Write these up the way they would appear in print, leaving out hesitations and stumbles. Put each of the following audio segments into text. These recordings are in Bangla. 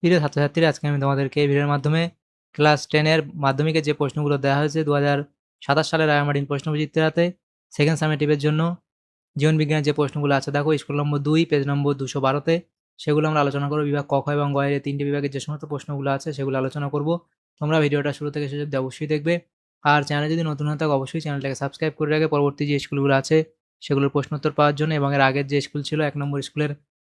প্রিয় ছাত্রছাত্রীরা, আজকে আমি তোমাদেরকে এই ভিডিওর মাধ্যমে ক্লাস 10 এর মাধ্যমিকের যে প্রশ্নগুলো দেওয়া হয়েছে 2027 সালের রায়মার্টিন প্রশ্নবিচিত্রাতে সেকেন্ড সামেটিভের জন্য জীবন বিজ্ঞানের যে প্রশ্নগুলো আছে, দেখো স্কুল নম্বর 2 পেজ নম্বর 212-তে সেগুলো আমরা আলোচনা করব। বিভাগ ক, খ এবং গ এর এই 3টে বিভাগের যে সমস্ত প্রশ্নগুলো আছে সেগুলো আলোচনা করব। তোমরা ভিডিওটা শুরু থেকে শেষ অবধি অবশ্যই দেখবে। আর চ্যানেলে যদি নতুন হয়ে থাকো অবশ্যই চ্যানেলটাকে সাবস্ক্রাইব করে রাখবে পরবর্তী যে স্কুলগুলো আছে সেগুলোর প্রশ্নোত্তর পাওয়ার জন্য। এবং এর আগের যে স্কুল ছিল 1 নম্বর স্কুলের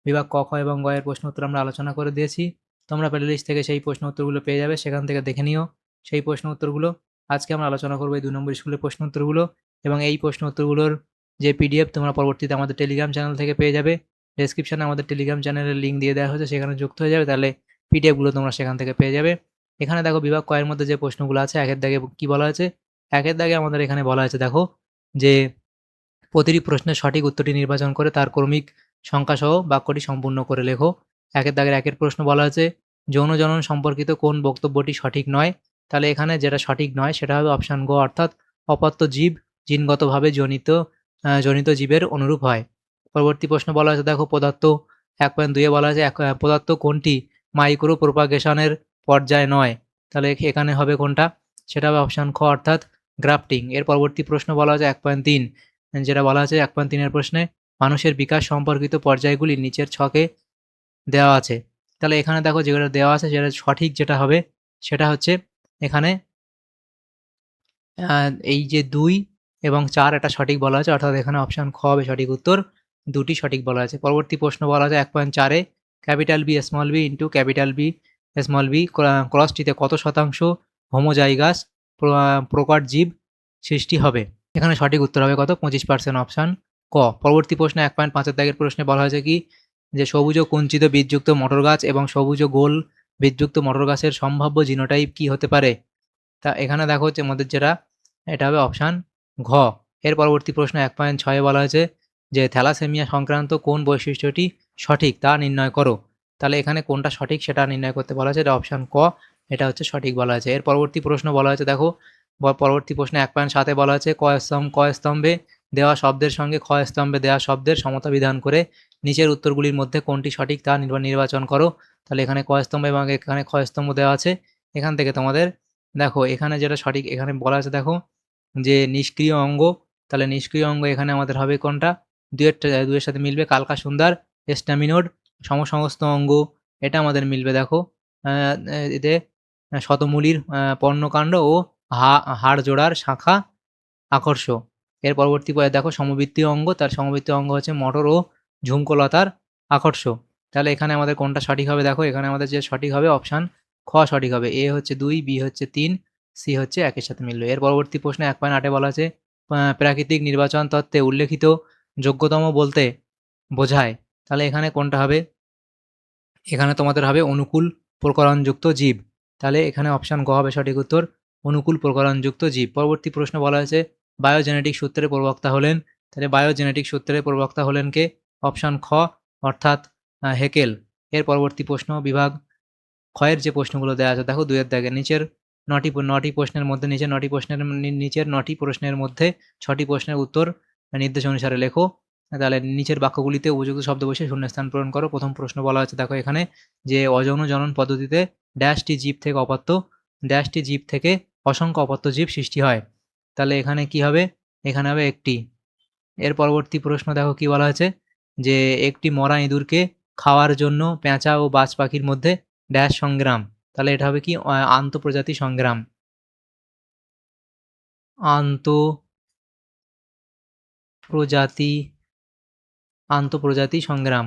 বিভাগ ক, খ এবং গ এর প্রশ্নোত্তর আমরা আলোচনা করে দিয়েছি। তোমরা প্লেলিস্ট থেকে সেই প্রশ্ন উত্তরগুলো পেয়ে যাবে, সেখান থেকে দেখে নিও সেই প্রশ্ন উত্তরগুলো। আজকে আমরা আলোচনা করবো এই 2 নম্বর স্কুলের প্রশ্ন উত্তরগুলো, এবং এই প্রশ্ন উত্তরগুলোর যে পিডিএফ তোমরা পরবর্তীতে আমাদের টেলিগ্রাম চ্যানেল থেকে পেয়ে যাবে। ডেসক্রিপশনে আমাদের টেলিগ্রাম চ্যানেলের লিঙ্ক দিয়ে দেওয়া হয়েছে, সেখানে যুক্ত হয়ে যাবে, তাহলে পিডিএফগুলো তোমরা সেখান থেকে পেয়ে যাবে। এখানে দেখো বিভাগ ক এর মধ্যে যে প্রশ্নগুলো আছে, একের দাগে কি বলা হয়েছে। একের দাগে আমাদের এখানে বলা হয়েছে দেখো যে প্রতিটি প্রশ্নের সঠিক উত্তরটি নির্বাচন করে তার ক্রমিক সংখ্যাসহ বাক্যটি সম্পূর্ণ করে লেখো। একের দাগের একের প্রশ্ন বলা হয়েছে যৌন জনন সম্পর্কিত কোন বক্তব্যটি সঠিক নয়। তাহলে এখানে যেটা সঠিক নয় সেটা হবে অপশান গ, অর্থাৎ অপত্য জীব জিনগতভাবে জনিত জীবের অনুরূপ হয়। পরবর্তী প্রশ্ন বলা হয়েছে দেখো পদার্থ 1.2-এ বলা হয়েছে পদার্থ কোনটি মাইক্রো প্রোপাগেশনের পর্যায়ে নয়। তাহলে এখানে হবে কোনটা, সেটা হবে অপশান খ, অর্থাৎ গ্রাফটিং। এর পরবর্তী প্রশ্ন বলা হয়েছে 1.3, যেটা বলা আছে 1.3 এর প্রশ্নে মানুষের বিকাশ সম্পর্কিত পর্যায়গুলি নিচের ছকে দেওয়া আছে। তাহলে এখানে দেখো যেটা দেওয়া আছে সেটা সঠিক যেটা হবে সেটা হচ্ছে এখানে এই যে 2 এবং 4 এটা সঠিক বলা আছে, অর্থাৎ এখানে অপশান খ হবে সঠিক উত্তর, 2টি সঠিক বলা আছে। পরবর্তী প্রশ্ন বলা আছে 1.4-এ capital B small B into capital B small B ক্রসটিতে কত শতাংশ হোমোজাইগাস প্রকট জীব সৃষ্টি হবে। এখানে সঠিক উত্তর হবে কত, 25%, অপশান ক। পরবর্তী প্রশ্ন 1.5-এর দাগের প্রশ্নে বলা হয়েছে কি যে সবুজ কুঞ্চিত বীজযুক্ত মটর গাছ এবং সবুজ গোল বীজযুক্ত মটর গাছের সম্ভাব্য জিনোটাইপ কি হতে পারে। তা এখানে দেখো হচ্ছে আমাদের যেটা এটা হবে অপশান ঘ। এর পরবর্তী প্রশ্ন 1.6-এ বলা হয়েছে যে থ্যালাসেমিয়া সংক্রান্ত কোন বৈশিষ্ট্যটি সঠিক তা নির্ণয় করো। তাহলে এখানে কোনটা সঠিক সেটা নির্ণয় করতে বলা হয়েছে, এটা অপশান ক, এটা হচ্ছে সঠিক বলা হয়েছে। এর পরবর্তী প্রশ্ন বলা হয়েছে দেখো পরবর্তী প্রশ্নে 1.7-এ বলা হয়েছে ক স্তম্ভে দেওয়া শব্দের সঙ্গে খ স্তম্ভে দেওয়া শব্দের সমতা বিধান করে নিচের উত্তরগুলির মধ্যে কোনটি সঠিক তা নির্বাচন করো। তাহলে এখানে ক স্তম্ভ এবং এখানে খ স্তম্ভ দেওয়া আছে। এখান থেকে তোমাদের দেখো এখানে যেটা সঠিক এখানে বলা আছে দেখো যে নিষ্ক্রিয় অঙ্গ। তাহলে নিষ্ক্রিয় অঙ্গ এখানে আমাদের হবে কোনটা, দুয়ের সাথে মিলবে কালকা সুন্দর স্ট্যামিনোড সমসংস্থ অঙ্গ, এটা আমাদের মিলবে দেখো এতে শতমূলীর পর্ণকাণ্ড ও হাড় জোড়ার শাখা আকর্ষ। এর পরবর্তী দেখো সমবৃত্তীয় অঙ্গ, তার সমবৃত্তীয় অঙ্গ হচ্ছে মটর ও ঝুমকলতার আকর্ষ। তাহলে এখানে আমাদের কোনটা সঠিক হবে, দেখো এখানে আমাদের যে সঠিক হবে অপশান খ সঠিক হবে। এ হচ্ছে 2, বি হচ্ছে 3, সি হচ্ছে 1-এর সাথে মিলবে। এর পরবর্তী প্রশ্নে 1.8-এ বলা আছে প্রাকৃতিক নির্বাচন তত্ত্বে উল্লেখিত যোগ্যতম বলতে বোঝায়। তাহলে এখানে কোনটা হবে, এখানে তোমাদের হবে অনুকূল প্রকরণযুক্ত জীব। তাহলে এখানে অপশান গ হবে সঠিক উত্তর, অনুকূল প্রকরণযুক্ত জীব। পরবর্তী প্রশ্ন বলা হয়েছে বায়োজেনেটিক সূত্রের প্রবক্তা হলেন। তাহলে বায়োজেনেটিক সূত্রের প্রবক্তা হলেন কে, অপশান খ, অর্থাৎ হেকেল। এর পরবর্তী প্রশ্ন বিভাগ ক্ষয়ের যে প্রশ্নগুলো দেওয়া আছে দেখো 2-এর দাগে নিচের নটি প্রশ্নের মধ্যে নিচের 9টি প্রশ্নের মধ্যে 6টি প্রশ্নের উত্তর নির্দেশ অনুসারে লেখো। তাহলে নিচের বাক্যগুলিতে উপযুক্ত শব্দ বসে শূন্যস্থান পূরণ করো। প্রথম প্রশ্ন বলা হচ্ছে দেখো এখানে যে অযৌন জনন পদ্ধতিতে ড্যাশটি জীব থেকে ড্যাশটি জীব থেকে অসংখ্য অপত্য জীব সৃষ্টি হয়। তাহলে এখানে কি হবে, এখানে হবে একটি। এর পরবর্তী প্রশ্ন দেখো কি বলা হয়েছে যে একটি মরা ইঁদুরকে খাওয়ার জন্য পেঁচা ও বাজ পাখির মধ্যে ড্যাশ সংগ্রাম। তাহলে এটা হবে কি আন্তঃপ্রজাতি সংগ্রাম, আন্তঃপ্রজাতি আন্তঃপ্রজাতি সংগ্রাম।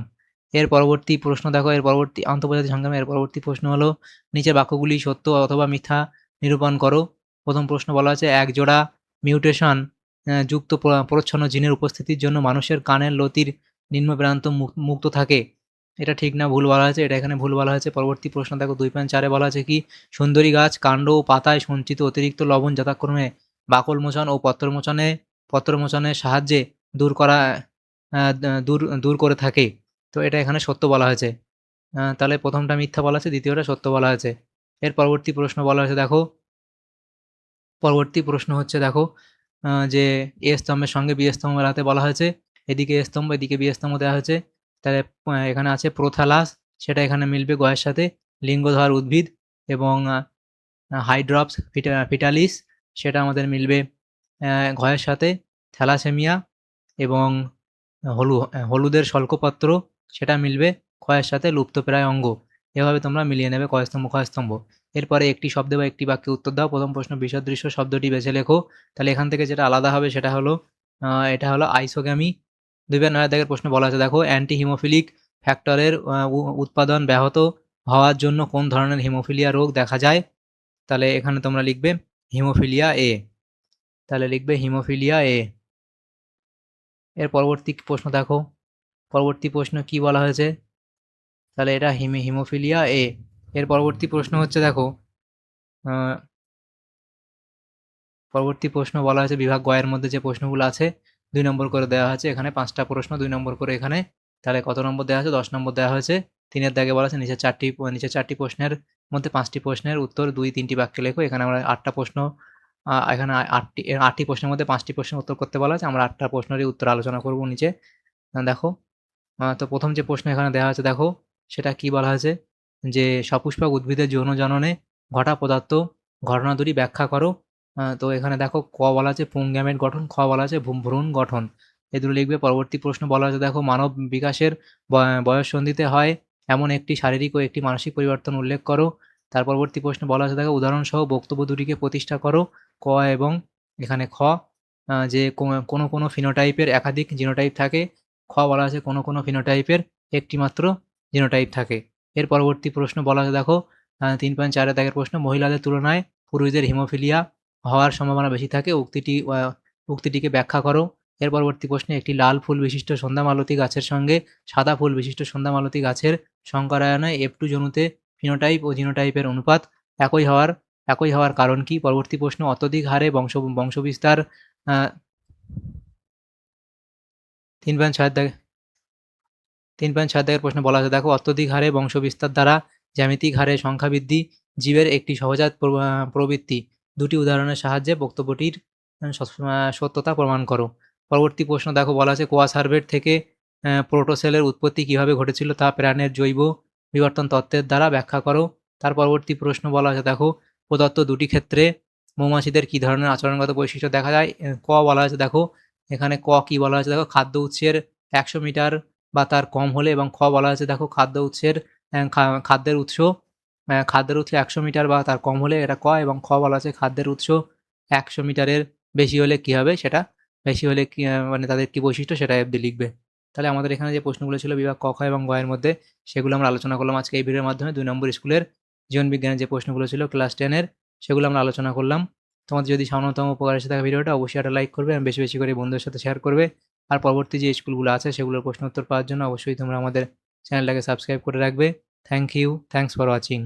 এর পরবর্তী প্রশ্ন দেখো এর পরবর্তী আন্তঃপ্রজাতি সংগ্রাম। এর পরবর্তী প্রশ্ন হলো নিচের বাক্যগুলি সত্য অথবা মিথ্যা নিরূপণ করো। প্রথম প্রশ্ন বলা আছে এক জোড়া মিউটেশন যুক্ত প্রচ্ছন্ন জিনের উপস্থিতির জন্য মানুষের কানের লতির নিম্ন প্রান্ত মুক্ত থাকে। এটা ঠিক না ভুল বলা হয়েছে, এটা এখানে ভুল বলা হয়েছে। পরবর্তী প্রশ্ন দেখো 2.4-এ বলা আছে কি সুন্দরী গাছ কাণ্ড ও পাতায় সঞ্চিত অতিরিক্ত লবণ যথাক্রমে বাকল মোচন ও পত্রমোচনের সাহায্যে দূর করা দূর করে থাকে। তো এটা এখানে সত্য বলা হয়েছে। তাহলে প্রথমটা মিথ্যা বলা আছে, দ্বিতীয়টা সত্য বলা হয়েছে। এর পরবর্তী প্রশ্ন বলা হয়েছে দেখো পরবর্তী প্রশ্ন হচ্ছে দেখো যে এ স্তম্ভের সঙ্গে বি স্তম্ভ মেলাতে বলা হয়েছে। এদিকে এ স্তম্ভ এদিকে বি স্তম্ভ দেওয়া হয়েছে। তাহলে এখানে আছে প্রোথালাস, সেটা এখানে মিলবে গ এর সাথে। লিঙ্গধর উদ্ভিদ এবং হাইড্রপস ফিটালিস সেটা আমাদের মিলবে ঘয়ের সাথে। থ্যালাসেমিয়া এবং হলুদের শল্কপত্র সেটা মিলবে ক্ষয়ের সাথে লুপ্তপ্রায় অঙ্গ। এভাবে তোমরা মিলিয়ে নেবে ক্ষয়স্তম্ভ ক্ষয়স্তম্ভ। এরপরে একটি শব্দে বা একটি বাক্যে উত্তর দাও। প্রথম প্রশ্ন বিসদৃশ্য শব্দটি বেছে লেখো। তাহলে এখান থেকে যেটা আলাদা হবে সেটা হলো এটা হলো আইসোগ্যামি। 2/9 দাগের প্রশ্ন বলা আছে দেখো, অ্যান্টি হিমোফিলিক ফ্যাক্টরের উৎপাদন ব্যাহত হওয়ার জন্য কোন ধরনের হিমোফিলিয়া রোগ দেখা যায়? তাহলে এখানে তোমরা লিখবে হিমোফিলিয়া এ। তাহলে লিখবে হিমোফিলিয়া এ। এর পরবর্তী প্রশ্ন দেখো, পরবর্তী প্রশ্ন কি বলা হয়েছে? তাহলে এটা হিমোফিলিয়া এ। এর পরবর্তী প্রশ্ন হচ্ছে দেখো, পরবর্তী প্রশ্ন বলা হয়েছে বিভাগ গয়ের মধ্যে যে প্রশ্নগুলো আছে 2 নম্বর করে দেওয়া হয়েছে এখানে 5টা প্রশ্ন 2 নম্বর করে এখানে। তাহলে কত নম্বর দেওয়া আছে? 10 নম্বর দেওয়া হয়েছে। 3-এর দাগে বলা আছে নিচের 4টি প্রশ্নের মধ্যে 5টি প্রশ্নের উত্তর 2-3টি বাক্যে লেখো। এখানে আমরা 8টা প্রশ্ন, এখানে 8টি প্রশ্নের মধ্যে 5টি প্রশ্নের উত্তর করতে বলা আছে। আমরা 8টা প্রশ্নেরই উত্তর আলোচনা করব নিচে। দেখো, তো প্রথম যে প্রশ্ন এখানে দেওয়া আছে দেখো, সেটা কি বলা হয়েছে যে সপুষ্পক উদ্ভিদের যৌন জননে ঘটা পদার্থ ঘটনা দুটি ব্যাখ্যা করো। তো এখানে দেখো ক বলা আছে পুংগ্যামেট গঠন, খ বলা আছে ভ্রূণ গঠন। এই দুটো লিখবে। পরবর্তী প্রশ্ন বলা আছে দেখো, মানব বিকাশের বয়ঃসন্ধিতে হয় এমন একটি শারীরিক ও একটি মানসিক পরিবর্তন উল্লেখ করো। তার পরবর্তী প্রশ্ন বলা আছে দেখো, উদাহরণসহ বক্তব্য দুটিকে প্রতিষ্ঠা করো। ক এবং এখানে খ, যে কোনো ফিনোটাইপের একাধিক জিনোটাইপ থাকে। খ বলা আছে কোনো ফিনোটাইপের একটি মাত্র জিনোটাইপ থাকে। এর পরবর্তী প্রশ্ন বলা আছে দেখো, 3.4 দাগের প্রশ্ন, মহিলাদের তুলনায় পুরুষদের হিমোফিলিয়া হওয়ার সম্ভাবনা বেশি থাকে, উক্তিটিকে ব্যাখ্যা করো। এর পরবর্তী প্রশ্নে একটি লাল ফুল বিশিষ্ট সন্ধ্যামালতী গাছের সঙ্গে সাদা ফুল বিশিষ্ট সন্ধ্যামালতী গাছের সংকরায়নে F2 জনুতে ফিনোটাইপ ও জিনোটাইপের অনুপাত একই হওয়ার কারণ কি? পরবর্তী প্রশ্ন, অত্যধিক হারে বংশবিস্তার 3.6 দাগে 3.6 দাগের প্রশ্নে বলা আছে দেখো, অত্যধিক হারে বংশবিস্তার দ্বারা জ্যামিতিক হারে সংখ্যা বৃদ্ধি জীবের একটি সহজাত প্রবৃত্তি। দুটি উদাহরণের সাহায্যে বক্তব্যটির সত্যতা প্রমাণ করো। পরবর্তী প্রশ্ন দেখো, বলা আছে কোয়াসার্ভেট থেকে প্রোটোসেলের উৎপত্তি কিভাবে ঘটেছিল তা প্রাণের জৈব বিবর্তন তত্ত্বের দ্বারা ব্যাখ্যা করো। তার পরবর্তী প্রশ্ন বলা আছে দেখো, প্রদত্ত দুটি ক্ষেত্রে মৌমাছিদের কী ধরনের আচরণগত বৈশিষ্ট্য দেখা যায়? ক বলা আছে দেখো, এখানে ক কি বলা আছে দেখো, খাদ্য উৎসের 100 মিটার বা তার কম হলে। এবং খ বলা আছে দেখো, খাদ্যের উৎস 100 মিটার বা তার কম হলে, এটা ক। এবং খ বলা আছে খাদ্যের উৎস 100 মিটারের বেশি হলে কি হবে, সেটা বেশি হলে কি মানে তাদের কি বৈশিষ্ট্য সেটা অবধি লিখবে। তাহলে আমাদের এখানে যে প্রশ্নগুলো ছিল বিভাগ ক, খ এবং গ এর মধ্যে, সেগুলো আমরা আলোচনা করলাম আজকে এই ভিডিওর মাধ্যমে। 2 নম্বর স্কুলের জীবনবিজ্ঞানের যে প্রশ্নগুলো ছিল ক্লাস 10 এর, সেগুলো আমরা আলোচনা করলাম। তোমাদের যদি সামান্যতম উপকার এসে থাকে ভিডিওটা, অবশ্যই একটা লাইক করবে এবং বেশি বেশি করে বন্ধুদের সাথে শেয়ার করবে। আর পরবর্তী যে স্কুলগুলো আছে সেগুলোর প্রশ্ন উত্তর পাওয়ার জন্য অবশ্যই তোমরা আমাদের চ্যানেলটাকে সাবস্ক্রাইব করে রাখবে। Thank you, thanks for watching.